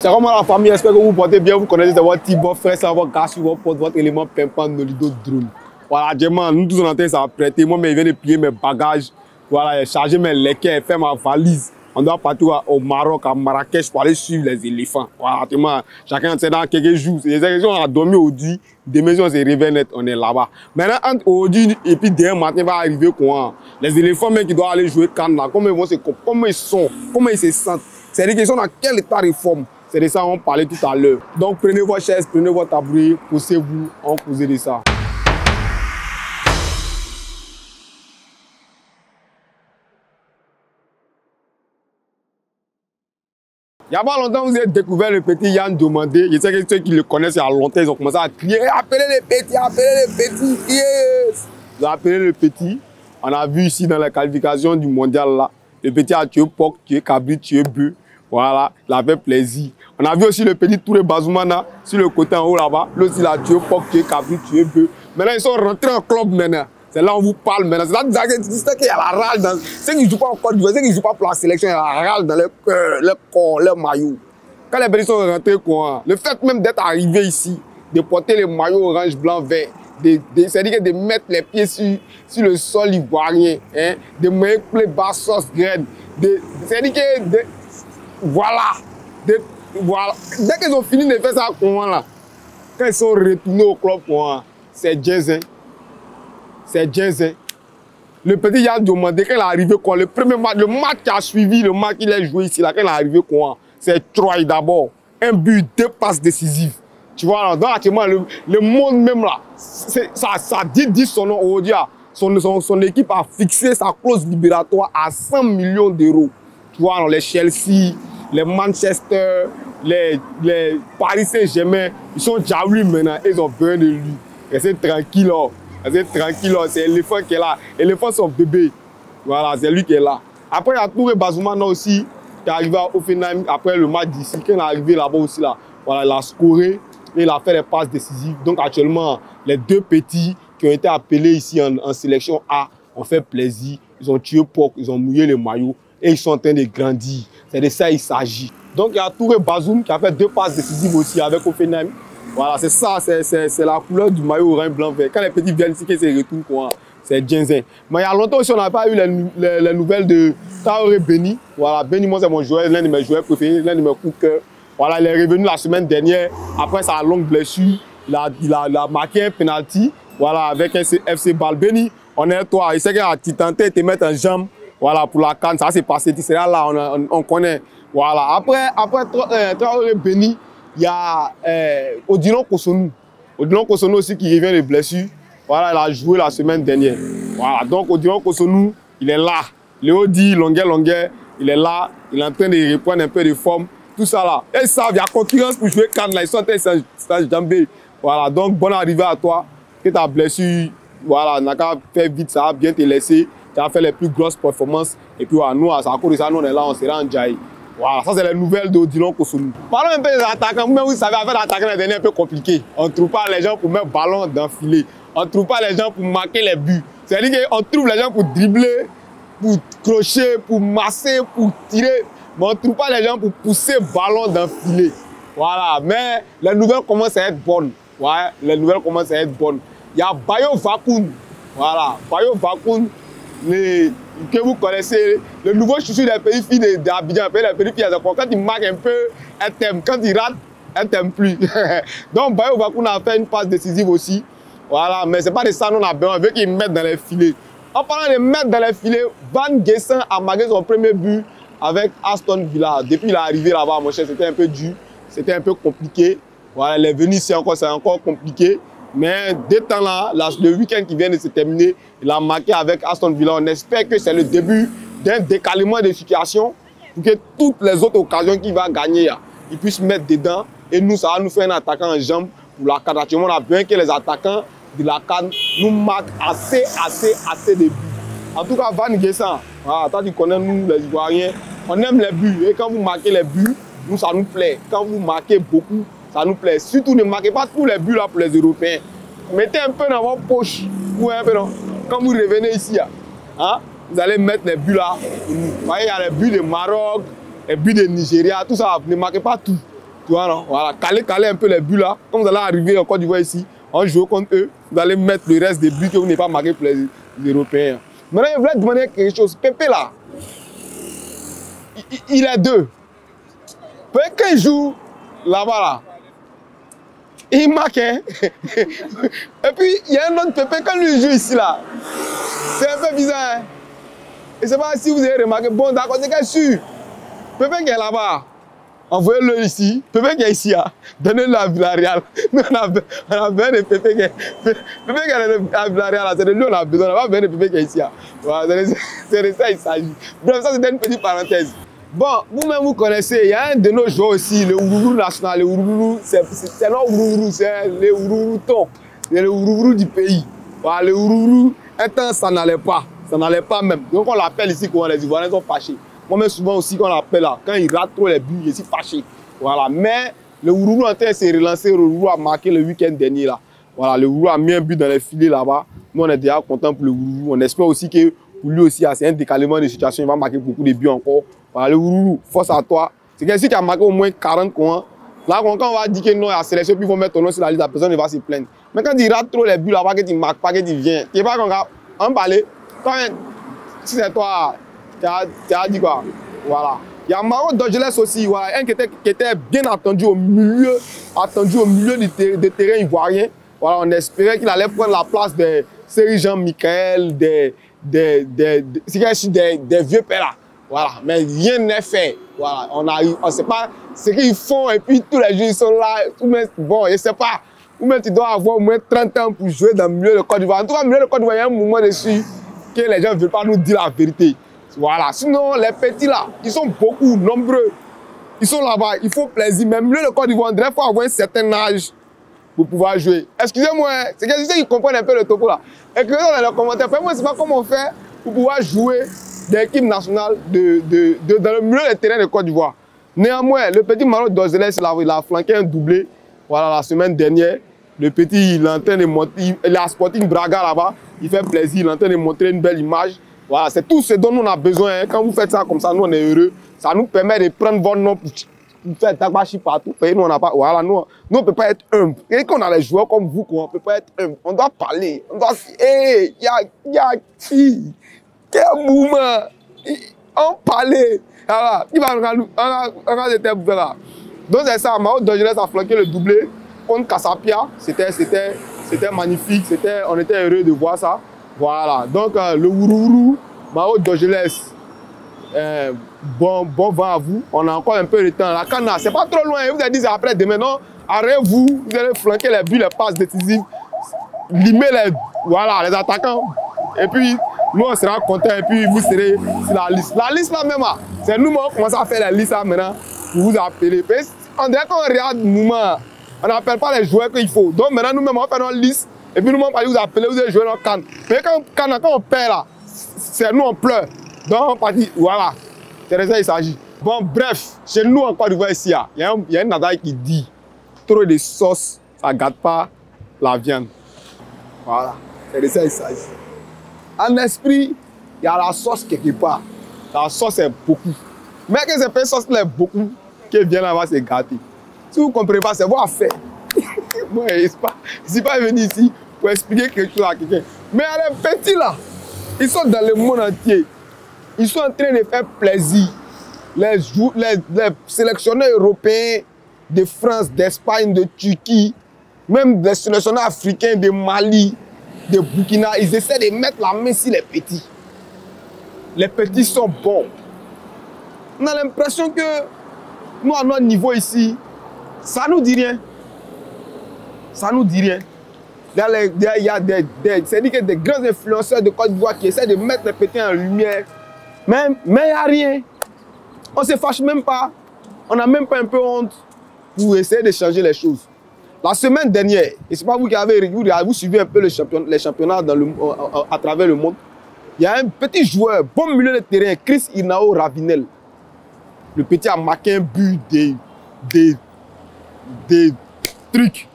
C'est comment la famille, j'espère que vous portez bien, vous connaissez votre type, votre frère, votre gars, votre pote, votre élément pimpant, nos lidos drone. Voilà, Diamant, nous tous on est en train de s'apprêter. Moi, je viens de plier mes bagages. Voilà, charger mes lequets, faire ma valise. On doit partir au Maroc, à Marrakech, pour aller suivre les éléphants. Voilà, Diamant, chacun sait dans quelques jours. Les élections, on a dormi aujourd'hui. Demain, on s'est réveillé net, on est là-bas. Maintenant, entre aujourd'hui et puis demain matin, va arriver quoi? Les éléphants, même qui doivent aller jouer Cannes là, comment ils sont, comment ils se sentent. C'est-à-dire qu'ils sont dans quel état de forme. C'est de ça qu'on parlait tout à l'heure. Donc prenez votre chaise, prenez votre tabouret, posez-vous, on cause de ça. Il n'y a pas longtemps, vous avez découvert le petit Yann Diomandé. Je sais que ceux qui le connaissent il y a longtemps, ils ont commencé à crier « Appelez les petits, appelez les petits, yes !» Ils ont appelé le petit. On a vu ici dans la qualification du mondial là, le petit a tué Pok, tué Kabri, tué Beu. Voilà, il avait plaisir. On a vu aussi le petit Touré Bazoumana sur le côté en haut là-bas. L'autre, il a tué Pok, tué Kabri, tué Beu. Maintenant, ils sont rentrés en club maintenant. C'est là où on vous parle maintenant. C'est qu'il y a la rage dans... Ceux qui ne jouent pas en Côte d'Ivoire, ceux qui ne jouent pas pour la sélection, il y a la rage dans leur cœur, leur corps, leur maillot. Quand les petits sont rentrés, quoi, le fait même d'être arrivé ici, de porter les maillots orange, blanc, vert, c'est-à-dire de mettre les pieds sur le sol ivoirien, hein, de mettre les bas sauce graines, c'est-à-dire que... Voilà. Voilà. Dès qu'ils ont fini de faire ça, là, quand ils sont retournés au club, c'est Jensen. C'est Jensen. Le petit Yann Diomandé, quand il est arrivé, le premier match, le match qui a suivi, le match qu'il a joué ici, là, quand il est arrivé, c'est Troy d'abord. Un but, 2 passes décisives. Tu vois, là, actuellement, le monde même là, ça dit son nom aujourd'hui. Son équipe a fixé sa clause libératoire à 100 millions d'euros. Tu vois, les Chelsea, les Manchester, les Paris Saint-Germain, ils sont déjà lui maintenant, ils ont besoin de lui. Restez tranquille, c'est l'éléphant qui est là. L'éléphant, son bébé. Voilà, c'est lui qui est là. Après, il y a Touré Bazoumana aussi, qui est arrivé à Offenheim après le match d'ici. Quand il est arrivé là-bas aussi, là, voilà, il a scoré et il a fait les passes décisives. Donc actuellement, les 2 petits qui ont été appelés ici en sélection A ont fait plaisir. Ils ont tué Pok, ils ont mouillé les maillots. Et ils sont en train de grandir. C'est de ça qu'il s'agit. Donc il y a Touré Bazoum qui a fait 2 passes décisives aussi avec Offenheim. Voilà, c'est ça, c'est la couleur du maillot orange blanc vert. Quand les petits viennent ici, qu'ils se retournent, c'est Jensen. Mais il y a longtemps aussi, on n'a pas eu les nouvelles de Traoré Béni. Voilà, Béni, moi c'est mon joueur, l'un de mes joueurs préférés, l'un de mes coups de cœur. Voilà, il est revenu la semaine dernière, après sa longue blessure. Il a marqué un penalty, voilà, avec un FC Bâle. Béni, on est toi, il sait qu'il a tenté de te mettre en jambe. Voilà, pour la canne, ça s'est passé. C'est là, on connaît. Voilà. Après Traoré Béni, il y a Odilon Kosonou. Odilon Kosonou aussi qui revient de blessure. Voilà, il a joué la semaine dernière. Voilà, donc Odilon Kosonou, il est là. Léo dit, longueur, il est là. Il est en train de reprendre un peu de forme. Tout ça là. Et ils savent, il y a concurrence pour jouer canne là. Ils sont en train de s'enjamber. Voilà, donc bonne arrivée à toi. Que ta blessure, voilà, n'a qu'à faire vite, ça va bien te laisser. Tu as fait les plus grosses performances. Et puis, voilà, nous, à cause de ça, nous, on est là, on sera en Djaï. Voilà, ça, c'est les nouvelles d'Odilon Kosonou. Parlons un peu des attaquants. Vous savez, avec l'attaquant, les derniers, un peu compliqué. On ne trouve pas les gens pour mettre ballon dans le filet. On ne trouve pas les gens pour marquer les buts. C'est-à-dire qu'on trouve les gens pour dribbler, pour crocher, pour masser, pour tirer. Mais on ne trouve pas les gens pour pousser le ballon dans le filet. Voilà, mais les nouvelles commencent à être bonnes. Ouais, les nouvelles commencent à être bonnes. Il y a Bayo Vakoun. Voilà, Bayo Vakoun. Que vous connaissez, le nouveau chouchou des pays filles d'Abidjan, les pays filles, quand il marque un peu, elle t'aime. Quand il rate, elle t'aime plus. Donc, Bayo Vakoun a fait une passe décisive aussi. Voilà, mais ce n'est pas de ça qu'on a besoin, on veut qu'ils mettent dans les filets. En parlant de mettre dans les filets, Van Gessen a marqué son premier but avec Aston Villa. Depuis qu'il est arrivé là-bas, mon cher, c'était un peu dur, c'était un peu compliqué. Voilà, il est venu ici encore, c'est encore compliqué. Mais dès temps là, le week-end qui vient de se terminer, il a marqué avec Aston Villa. On espère que c'est le début d'un décalement de situation pour que toutes les autres occasions qu'il va gagner, il puisse mettre dedans. Et nous, ça va nous faire un attaquant en jambe pour la CAN. Actuellement, on a besoin que les attaquants de la CAN nous marquent assez de buts. En tout cas, Van Gessen, voilà, toi tu connais nous les Ivoiriens, on aime les buts. Et quand vous marquez les buts, nous ça nous plaît. Quand vous marquez beaucoup, ça nous plaît. Surtout ne marquez pas tous les buts là pour les Européens. Mettez un peu dans votre poche. Un peu dans... Quand vous revenez ici, hein, vous allez mettre les buts là. Vous voyez, il y a les buts de Maroc, les buts de Nigeria, tout ça. Ne marquez pas tout. Tu vois, non? Voilà, caler un peu les buts là. Quand vous allez arriver en Côte d'Ivoire ici, en jouant contre eux, vous allez mettre le reste des buts que vous n'avez pas marqué pour les Européens. Maintenant, je voulais demander quelque chose. Pépé là, il est deux. Quand il joue là-bas là, il marque. Hein? Et puis, il y a un autre Pépé, quand lui joue ici là, c'est un peu bizarre. Hein? Je ne sais pas si vous avez remarqué. Bon, d'accord, c'est sûr. Pépé qui est là-bas, envoyez-le ici. Pépé qui est ici, hein? Donnez-le à Villarreal. Nous, on a besoin de Pépé qui est à Villarreal. C'est de lui on a besoin. On n'a pas besoin de Pépé qui est ici. Hein? Voilà, c'est de ça il s'agit. Bref, ça c'était une petite parenthèse. Bon, vous-même vous connaissez, il y a un de nos joueurs aussi, le Ourourou national. Le Ourourou, c'est non Ourourou, c'est le Ourourou top. C'est le Ourourou du pays. Voilà, le Ourourou, un temps ça n'allait pas. Ça n'allait pas même. Donc on l'appelle ici quand les Ivoiriens sont fâchés. Moi-même souvent aussi quand on l'appelle là, quand il rate trop les buts, je suis fâché. Voilà. Mais le Ourourou en train de se relancer, le Ourourou a marqué le week-end dernier là. Voilà, le Ourourou a mis un but dans les filets là-bas. Nous on est déjà contents pour le Ourourou. On espère aussi que pour lui aussi, c'est un décalement de situation, il va marquer beaucoup de buts encore. Voilà, le Ourourou, force à toi. C'est que si tu as marqué au moins 40 points, là quand on va dire que non, il y a sélection, puis ils vont mettre ton nom sur la liste, la personne ne va se plaindre. Mais quand tu rates trop les buts là-bas, que tu ne marques pas, que tu viens, tu ne sais pas qu'on va en parler. Si c'est toi, tu as dit quoi? Voilà. Il y a Maro Dorgelès aussi, voilà, un qui était bien attendu au milieu du terrain ivoirien. Voilà, on espérait qu'il allait prendre la place de Série Jean-Michel, des vieux pères là. Voilà, mais rien n'est fait. Voilà, on ne sait pas ce qu'ils font et puis tous les jours ils sont là. Bon, je ne sais pas. Ou même tu dois avoir au moins 30 ans pour jouer dans le milieu de Côte d'Ivoire. En tout cas, le milieu de Côte d'Ivoire, il y a un moment dessus que les gens ne veulent pas nous dire la vérité. Voilà, sinon les petits là, ils sont beaucoup, nombreux. Ils sont là-bas, il faut plaisir. Mais le milieu de Côte d'Ivoire, il faut avoir un certain âge pour pouvoir jouer. Excusez-moi, c'est que je sais qu'ils comprennent un peu le topo là. Écrivez-le dans les commentaires. Moi, je ne sais pas comment on fait pour pouvoir jouer des équipes nationales dans le milieu des terrains de Côte d'Ivoire. Néanmoins, le petit Maro Dorgelès, il a flanqué un doublé. Voilà, la semaine dernière. Le petit, il est en train de montrer, il a Sporting Braga là-bas. Il fait plaisir, il est en train de montrer une belle image. Voilà, c'est tout ce dont nous on a besoin. Hein. Quand vous faites ça comme ça, nous on est heureux. Ça nous permet de prendre votre nom pour faire tabachi partout. Nous on n'a pas. Voilà, nous on ne peut pas être humble. Et quand on a les joueurs comme vous, on ne peut pas être humble. On doit parler. On doit dire, hey, y a qui? Quel moment? On parlait. Voilà, il va regarder tes bouteilles là. Donc c'est ça, Maro Dorgelès a flanqué le doublé contre Cassapia. C'était magnifique. On était heureux de voir ça. Voilà, donc le Ourourou, Maro Dorgelès, bon vent à vous. On a encore un peu de temps. La Cana, c'est pas trop loin. Vous avez dit c'est après demain, non? Arrêtez-vous, vous allez flanquer les buts, les passes décisives, limer les attaquants. Et puis, nous on sera contents et puis vous serez sur la liste. La liste là même, c'est nous on commence à faire la liste là maintenant pour vous appeler. On dirait qu'on regarde nous, on n'appelle pas les joueurs qu'il faut. Donc maintenant nous-mêmes on va faire notre liste. Et puis nous, on va vous appeler, vous allez jouer dans Cannes. Mais quand on perd là, c'est nous on pleure. Donc on va dire, voilà, c'est de ça il s'agit. Bon, bref, chez nous en Côte d'Ivoire ici, il y a une adage qui dit, trop de sauce, ça ne gâte pas la viande. Voilà, c'est de ça il s'agit. En esprit, il y a la sauce quelque part. La sauce est beaucoup. Mais que cette sauce là est beaucoup, qui vient là-bas se gâter. Si vous ne comprenez pas, c'est votre affaire. Moi, je ne suis pas venu ici pour expliquer quelque chose à quelqu'un. Mais les petits là, ils sont dans le monde entier. Ils sont en train de faire plaisir. Les sélectionneurs européens de France, d'Espagne, de Turquie, même les sélectionneurs africains de Mali, de Burkina, ils essaient de mettre la main sur les petits. Les petits sont bons. On a l'impression que nous, à notre niveau ici, ça ne nous dit rien. Ça ne nous dit rien. Il y a des grands influenceurs de Côte d'Ivoire qui essaient de mettre les petits en lumière. Mais il n'y a rien. On ne se fâche même pas. On n'a même pas un peu honte pour essayer de changer les choses. La semaine dernière, et ce n'est pas vous qui avez suivi un peu les championnats à travers le monde, il y a un petit joueur, bon milieu de terrain, Chris Inao Ravinel. Le petit a marqué un but des trucs.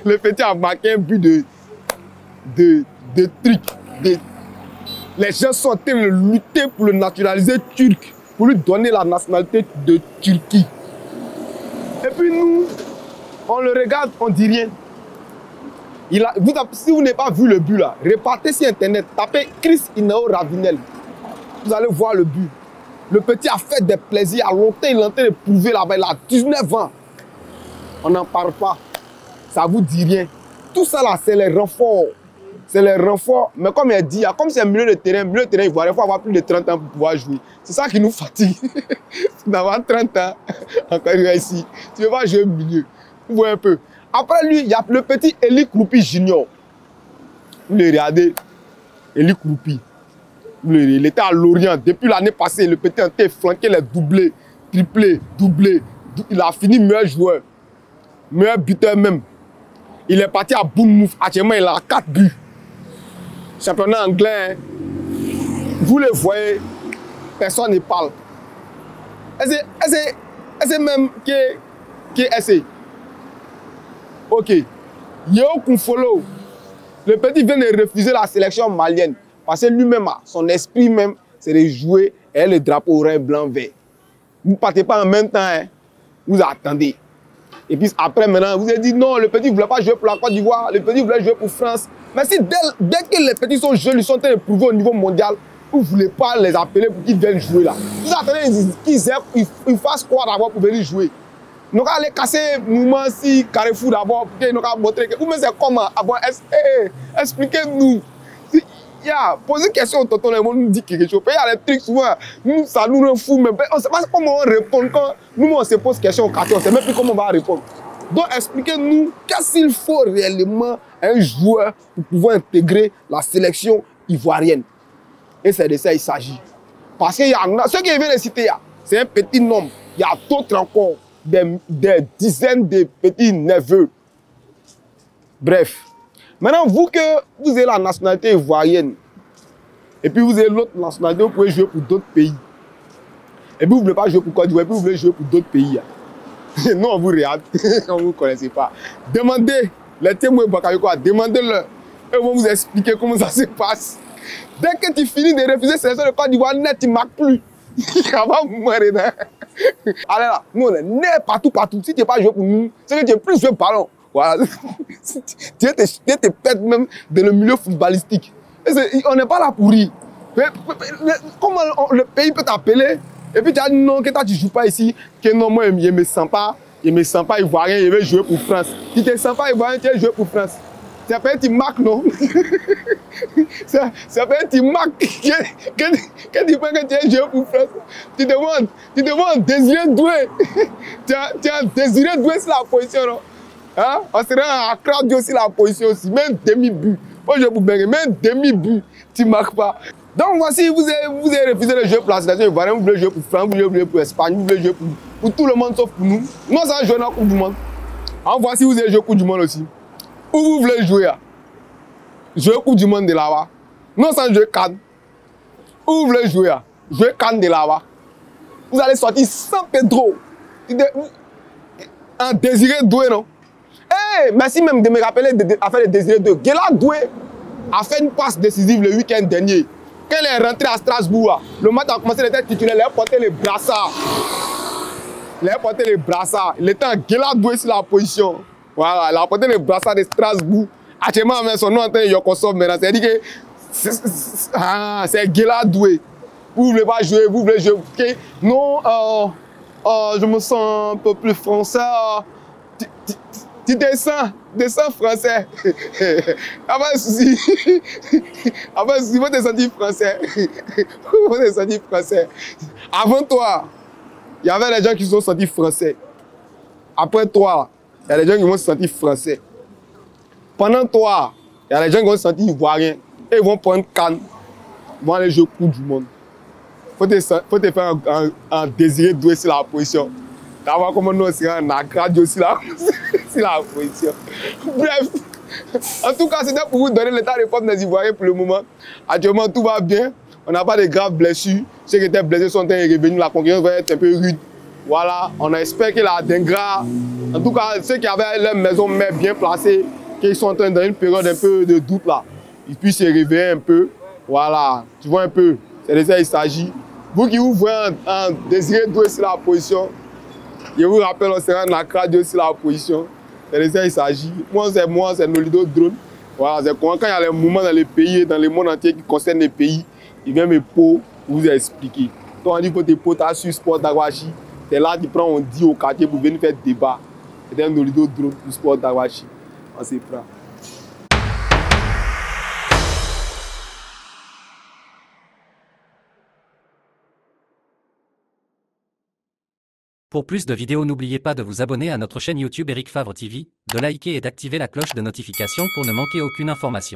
Le petit a marqué un but de trucs. Les gens sont en train de lutter pour le naturaliser turc, pour lui donner la nationalité de Turquie. Et puis nous, on le regarde, on ne dit rien. Si vous n'avez pas vu le but là, repartez sur internet, tapez Chris Inao Ravenel. Vous allez voir le but. Le petit a fait des plaisirs, à longtemps il est en train de prouver là-bas, il a 19 ans. On n'en parle pas. Ça ne vous dit rien. Tout ça là, c'est les renforts. C'est les renforts. Mais comme il dit, comme c'est un milieu de terrain ivoirien, il faut avoir plus de 30 ans pour pouvoir jouer. C'est ça qui nous fatigue. D'avoir 30 ans, encore ici. Tu ne veux pas jouer au milieu. Vous voyez un peu. Après lui, il y a le petit Eli Kroupi Junior. Vous le regardez. Eli Kroupi. Il était à Lorient. Depuis l'année passée, le petit a été flanqué les doublés, triplés, doublés. Il a fini meilleur joueur. Meilleur buteur même. Il est parti à Bournemouth. Actuellement, il a 4 buts. Championnat anglais. Vous le voyez, personne ne parle. Est-ce même qui est ok. Yo Kounfolo, le petit vient de refuser la sélection malienne. Parce que lui-même, son esprit même, c'est de jouer et le drapeau orange, blanc, vert. Vous ne partez pas en même temps, hein. Vous attendez. Et puis après, maintenant, vous avez dit non, le petit ne voulait pas jouer pour la Côte d'Ivoire, le petit voulait jouer pour France. Mais si dès que les petits sont jeunes, ils sont en train de prouver au niveau mondial, vous ne voulez pas les appeler pour qu'ils viennent jouer là. Vous attendez qu'ils fassent quoi d'abord pour venir jouer. Nous allons aller casser le mouvement si Carrefour d'abord, pour qu'ils nous montrent que. Ou mais c'est comment? Expliquez-nous. Posez une question au tonton, le monde nous dit quelque chose. Il y a des trucs souvent, nous, ça nous rend fou, mais on ne sait pas comment on répond. Quand nous, on se pose question au quartier, on ne sait même plus comment on va répondre. Donc, expliquez-nous qu'est-ce qu'il faut réellement un joueur pour pouvoir intégrer la sélection ivoirienne. Et c'est de ça qu'il s'agit. Parce que ceux qui viennent de citer, c'est un petit nombre. Il y a d'autres encore, des dizaines de petits neveux. Bref. Maintenant, vous que vous avez la nationalité ivoirienne, et puis vous avez l'autre nationalité, vous pouvez jouer pour d'autres pays. Et puis vous ne voulez pas jouer pour Côte d'Ivoire, et puis vous voulez jouer pour d'autres pays. Nous, on vous regarde, on ne vous connaissez pas. Demandez les témoins Bakayoko, demandez-leur. Ils vont vous expliquer comment ça se passe. Dès que tu finis de refuser cette sélection de Côte d'Ivoire, net, tu ne marques plus. Avant de mourir. Allez là, nous on est nés partout. Si tu n'es pas joué pour nous, c'est que tu n'es plus joué ballon. Voilà. Tu te pètes même dans le milieu footballistique. On n'est pas là pour rire. Comment le pays peut t'appeler et puis tu as dit non, que toi tu ne joues pas ici, que non, moi je ne me sens pas ivoirien, je vais jouer pour France. Tu ne te sens pas ivoirien, tu vas jouer pour France. C'est un petit marque, non? C'est un petit marque que tu penses que tu vas jouer pour France. Tu demandes Désiré Doué. Tu as Désiré Doué sur la position, non? Hein? On serait à Claudio aussi la position aussi, même demi-but. Moi je vais vous baigner, même demi-but, tu ne marques pas. Donc voici, vous avez refusé le jeu pour la sélection ivoirienne, vous voulez jouer pour France, vous voulez jouer pour l'Espagne, vous voulez jouer pour tout le monde sauf pour nous. Non, ça va jouer dans la Coupe du Monde. Alors voici, vous avez joué Coupe du Monde aussi. Où vous voulez jouer? Jouer Coupe du Monde de là-bas. Non, ça jouer Cannes. Où vous voulez jouer? Jouer Cannes de là-bas. Vous allez sortir sans Pedro. Un Désiré Doué, non? Hey, merci même de me rappeler l'affaire de Désiré Doué. Guéla Doué a fait une passe décisive le week-end dernier. Quand il est rentré à Strasbourg, le match a commencé, il était titulaire, il a porté les brassards. Il était en Guéla Doué sur la position. Voilà, il a porté les brassards de Strasbourg. Actuellement, son nom est Yokosov maintenant. C'est-à-dire que c'est Guéla Doué. Vous ne voulez pas jouer, vous voulez jouer. Okay? Non, je me sens un peu plus français. Tu descends français. Après, si vous te sentir français. Avant toi, il y avait des gens qui se sont sentis français. Après toi, il y a des gens qui vont se sentir français. Pendant toi, il y a des gens qui vont se sentir ivoiriens. Et ils vont prendre Cannes. Ils vont aller jouer au Coupe du Monde. Faut te faire un Désiré Doué sur la position. Tu vas voir comment nous aussi, on a gradué sur la position. Bref, en tout cas, c'était pour vous donner l'état de forme des Ivoiriens pour le moment. Actuellement, tout va bien. On n'a pas de graves blessures. Ceux qui étaient blessés sont revenus. La concurrence va être un peu rude. Voilà, on espère que la Dengra, en tout cas, ceux qui avaient leur maison mère bien placée, qu'ils sont dans une période un peu de doute là, ils puissent se réveiller un peu. Voilà, tu vois un peu, c'est de ça qu'il s'agit. Vous qui vous voyez en Désiré Doué sur la position, Je vous rappelle, on sera dans la radio sur la position. C'est de ça qu'il s'agit. Moi, c'est Nolido Drone. Voilà, c'est quand il y a les mouvements dans les pays, dans le monde entier qui concernent les pays, il vient me pour vous expliquer. Quand on dit que tu es potas sur Sport d'Awashi, c'est là qu'il prend, on dit au quartier pour venir faire débat. C'est un Nolido Drone pour Sport d'Awashi. On s'est prêt. Pour plus de vidéos, n'oubliez pas de vous abonner à notre chaîne YouTube Eric Favre TV, de liker et d'activer la cloche de notification pour ne manquer aucune information.